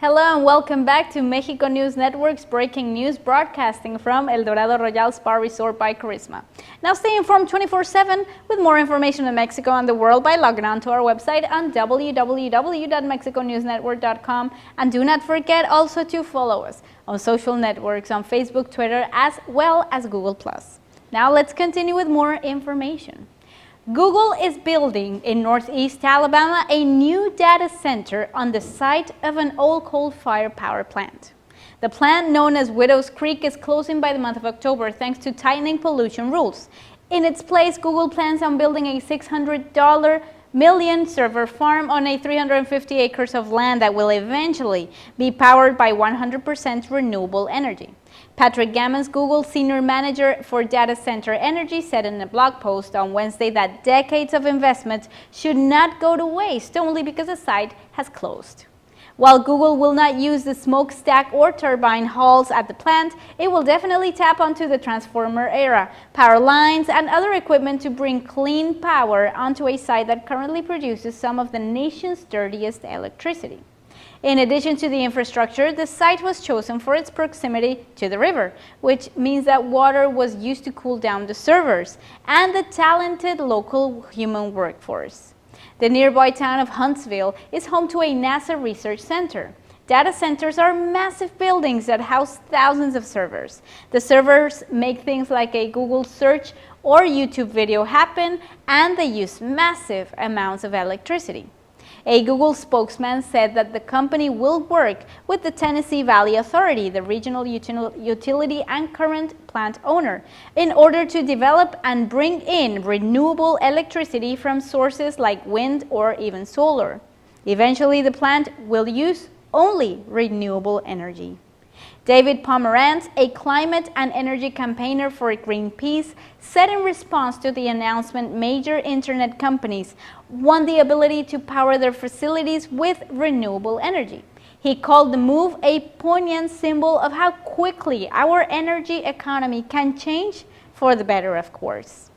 Hello and welcome back to Mexico News Network's breaking news broadcasting from El Dorado Royal Spa Resort by Charisma. Now stay informed 24/7 with more information on Mexico and the world by logging on to our website on www.mexiconewsnetwork.com, and do not forget also to follow us on social networks on Facebook, Twitter, as well as Google+. Now let's continue with more information. Google is building in Northeast Alabama a new data center on the site of an old coal-fired power plant. The plant, known as Widows Creek, is closing by the month of October thanks to tightening pollution rules. In its place, Google plans on building a $600 million server farm on a 350 acres of land that will eventually be powered by 100% renewable energy. Patrick Gammons, Google's senior manager for data center energy, said in a blog post on Wednesday that decades of investment should not go to waste only because the site has closed. While Google will not use the smokestack or turbine halls at the plant, it will definitely tap onto the transformer era, power lines, and other equipment to bring clean power onto a site that currently produces some of the nation's dirtiest electricity. In addition to the infrastructure, the site was chosen for its proximity to the river, which means that water was used to cool down the servers, and the talented local human workforce. The nearby town of Huntsville is home to a NASA research center. Data centers are massive buildings that house thousands of servers. The servers make things like a Google search or YouTube video happen, and they use massive amounts of electricity. A Google spokesman said that the company will work with the Tennessee Valley Authority, the regional utility and current plant owner, in order to develop and bring in renewable electricity from sources like wind or even solar. Eventually, the plant will use only renewable energy. David Pomerantz, a climate and energy campaigner for Greenpeace, said in response to the announcement major internet companies want the ability to power their facilities with renewable energy. He called the move a poignant symbol of how quickly our energy economy can change for the better, of course.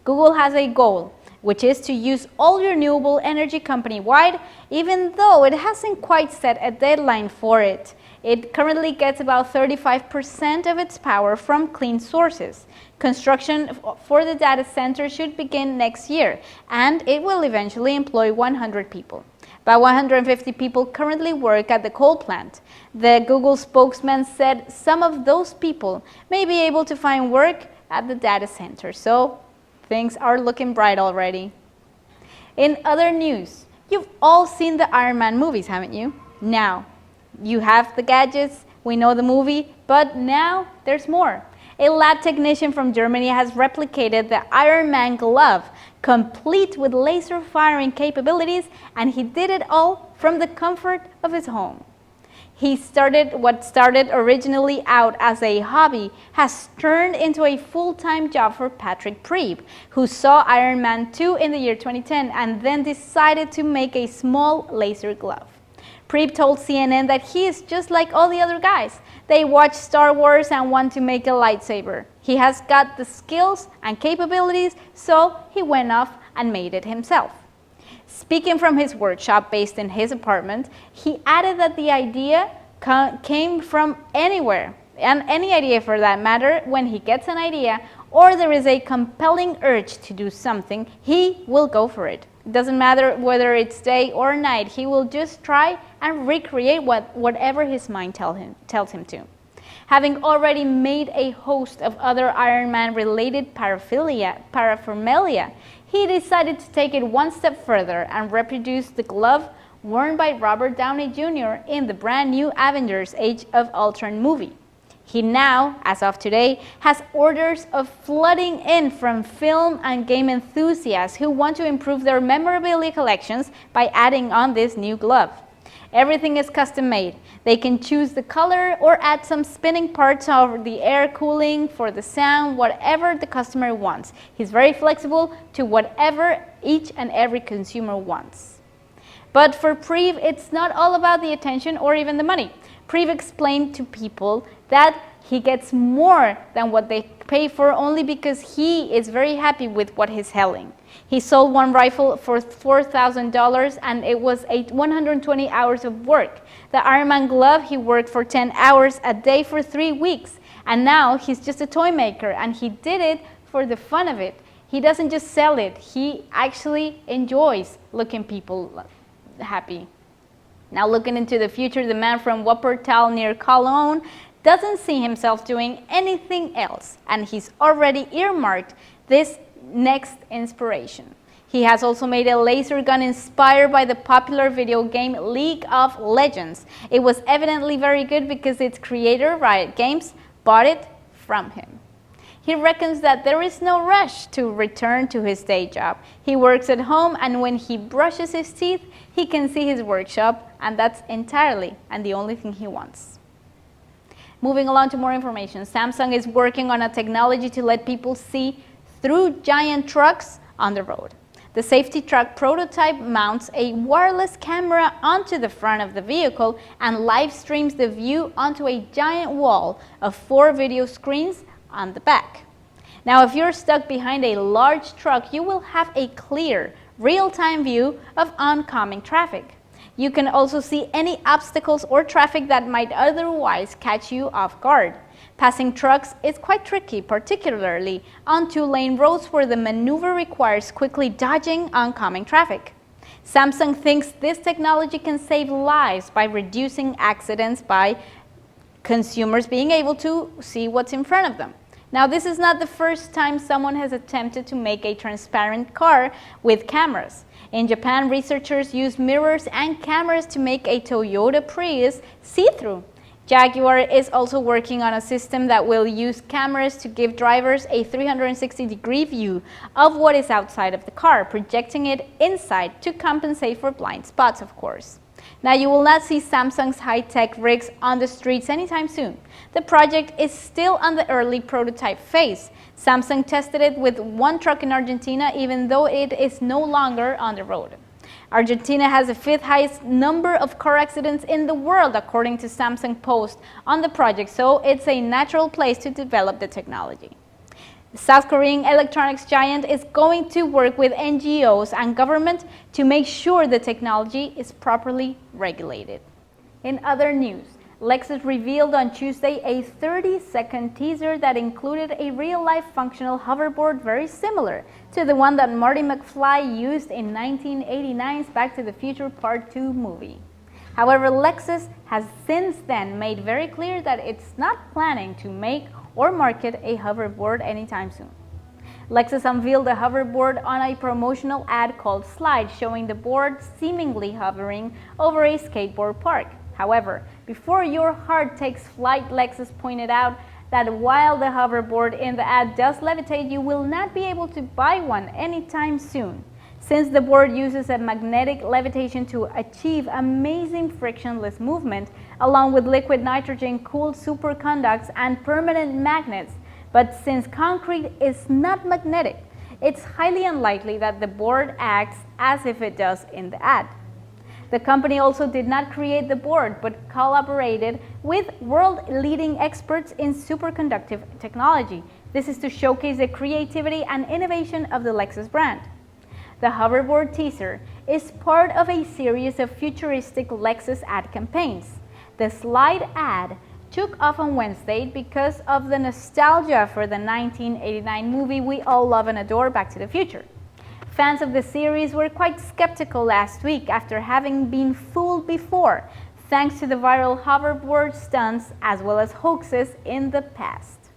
Google has a goal, which is to use all renewable energy company-wide, even though it hasn't quite set a deadline for it. It currently gets about 35% of its power from clean sources. Construction for the data center should begin next year, and it will eventually employ 100 people. About 150 people currently work at the coal plant. The Google spokesman said some of those people may be able to find work at the data center, so things are looking bright already. In other news, you've all seen the Iron Man movies, haven't you? Now, you have the gadgets, we know the movie, but now there's more. A lab technician from Germany has replicated the Iron Man glove, complete with laser firing capabilities, and he did it all from the comfort of his home. What started originally out as a hobby has turned into a full-time job for Patrick Priebe, who saw Iron Man 2 in the year 2010 and then decided to make a small laser glove. Priebe told CNN that he is just like all the other guys. They watch Star Wars and want to make a lightsaber. He has got the skills and capabilities, so he went off and made it himself. Speaking from his workshop based in his apartment, he added that the idea came from anywhere, and any idea for that matter. When he gets an idea or there is a compelling urge to do something, he will go for it. It doesn't matter whether it's day or night, he will just try and recreate whatever his mind tells him to. Having already made a host of other Iron Man related paraphernalia, he decided to take it one step further and reproduce the glove worn by Robert Downey Jr. in the brand new Avengers Age of Ultron movie. He now, as of today, has orders of flooding in from film and game enthusiasts who want to improve their memorabilia collections by adding on this new glove. Everything is custom made. They can choose the color or add some spinning parts of the air cooling for the sound, whatever the customer wants. He's very flexible to whatever each and every consumer wants. But for Priebe, it's not all about the attention or even the money. Priebe explained to people that he gets more than what they pay for only because he is very happy with what he's selling. He sold one rifle for $4,000 and it was 120 hours of work. The Iron Man glove, he worked for 10 hours a day for 3 weeks. And now he's just a toy maker and he did it for the fun of it. He doesn't just sell it, he actually enjoys looking people happy. Now looking into the future, the man from Wuppertal near Cologne doesn't see himself doing anything else, and he's already earmarked this next inspiration. He has also made a laser gun inspired by the popular video game League of Legends. It was evidently very good because its creator, Riot Games, bought it from him. He reckons that there is no rush to return to his day job. He works at home, and when he brushes his teeth, he can see his workshop, and that's entirely and the only thing he wants. Moving along to more information, Samsung is working on a technology to let people see through giant trucks on the road. The safety truck prototype mounts a wireless camera onto the front of the vehicle and live streams the view onto a giant wall of 4 video screens on the back. Now, if you're stuck behind a large truck, you will have a clear, real-time view of oncoming traffic. You can also see any obstacles or traffic that might otherwise catch you off guard. Passing trucks is quite tricky, particularly on 2-lane roads where the maneuver requires quickly dodging oncoming traffic. Samsung thinks this technology can save lives by reducing accidents by consumers being able to see what's in front of them. Now, this is not the first time someone has attempted to make a transparent car with cameras. In Japan, researchers used mirrors and cameras to make a Toyota Prius see-through. Jaguar is also working on a system that will use cameras to give drivers a 360-degree view of what is outside of the car, projecting it inside to compensate for blind spots, of course. Now, you will not see Samsung's high-tech rigs on the streets anytime soon. The project is still on the early prototype phase. Samsung tested it with one truck in Argentina, even though it is no longer on the road. Argentina has the 5th highest number of car accidents in the world, according to Samsung Post on the project, so it's a natural place to develop the technology. The South Korean electronics giant is going to work with NGOs and government to make sure the technology is properly regulated. In other news, Lexus revealed on Tuesday a 30-second teaser that included a real-life functional hoverboard very similar to the one that Marty McFly used in 1989's Back to the Future Part 2 movie. However, Lexus has since then made very clear that it's not planning to make or market a hoverboard anytime soon. Lexus unveiled the hoverboard on a promotional ad called Slide, showing the board seemingly hovering over a skateboard park. However, before your heart takes flight, Lexus pointed out that while the hoverboard in the ad does levitate, you will not be able to buy one anytime soon, since the board uses a magnetic levitation to achieve amazing frictionless movement, along with liquid nitrogen-cooled superconducts and permanent magnets. But since concrete is not magnetic, it's highly unlikely that the board acts as if it does in the ad. The company also did not create the board, but collaborated with world-leading experts in superconductive technology. This is to showcase the creativity and innovation of the Lexus brand. The hoverboard teaser is part of a series of futuristic Lexus ad campaigns. The Slide ad took off on Wednesday because of the nostalgia for the 1989 movie we all love and adore, Back to the Future. Fans of the series were quite skeptical last week after having been fooled before, thanks to the viral hoverboard stunts as well as hoaxes in the past.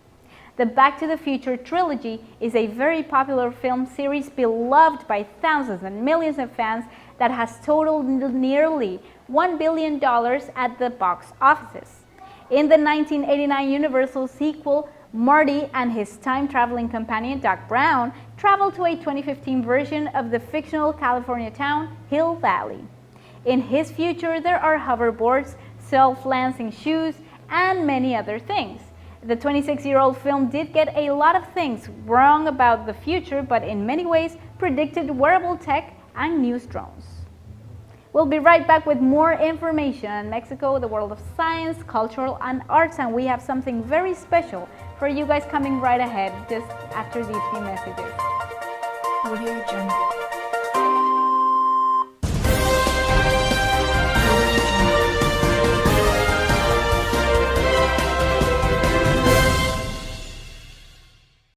The Back to the Future trilogy is a very popular film series beloved by thousands and millions of fans that has totaled nearly $1 billion at the box offices. In the 1989 Universal sequel, Marty and his time-traveling companion Doc Brown travel to a 2015 version of the fictional California town, Hill Valley. In his future, there are hoverboards, self-lancing shoes, and many other things. The 26-year-old film did get a lot of things wrong about the future, but in many ways predicted wearable tech and news drones. We'll be right back with more information on Mexico, the world of science, cultural, and arts, and we have something very special for you guys coming right ahead just after these few messages. Audio Jungle.